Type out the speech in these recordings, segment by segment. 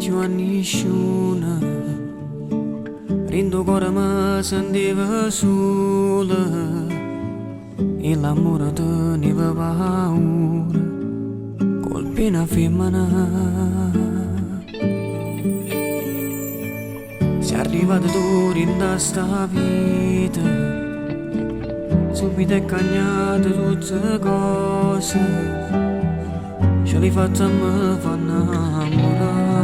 più a nessuno, rindo cuore mi sentiva sola e l'amore teneva paura, colpi una femmina. Sei arrivato tu in sta vita, subito è cagnate tutte le cose, ce li fatta a me fa innamorare.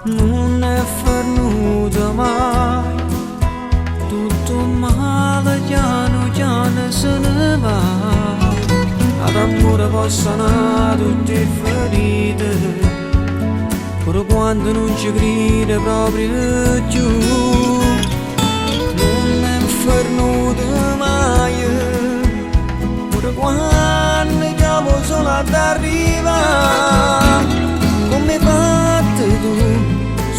Non è venuta mai, tutto male piano piano se ne va, ad amore possono tutte ferite, pure quando non ci crede proprio più. Non è venuta mai, pure quando chiamo solo ad arrivare, come fate tu,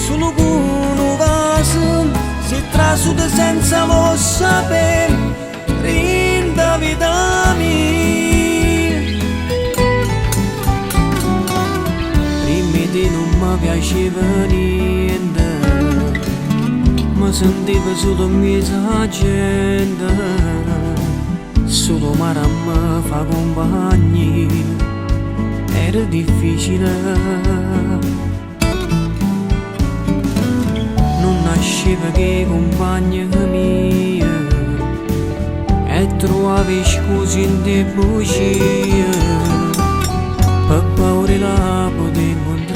solo con un vaso, si trasuda senza lo sapere, rinda vita mia. Prima di non mi piaceva niente, mi sentivo solo mia gente, solo mare a me fa compagnia, era difficile. Non nasceva che compagna mia e trovavi scuse in te bugie, per paura la potevo incontrare.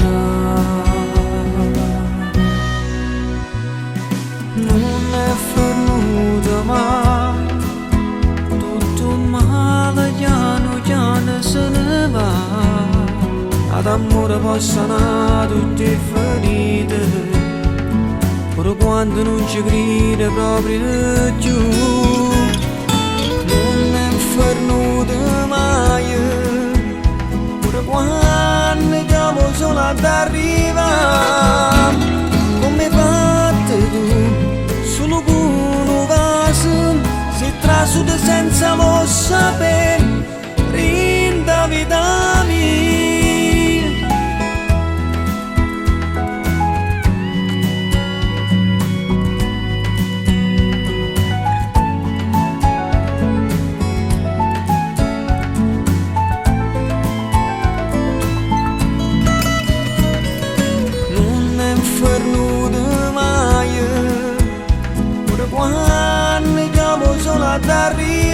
Non è venuta mai, tutto male piano piano se ne va, ad amore possono tutte ferite, pure quando non ci crede proprio più. Non è venuta mai, pure quando chiamo solo ad arrivare, come fate tu, solo con un vaso, si trasuda senza lo sapere, rinda vita mia. Venuta mai, pure quando chiamo solo ad arrivare,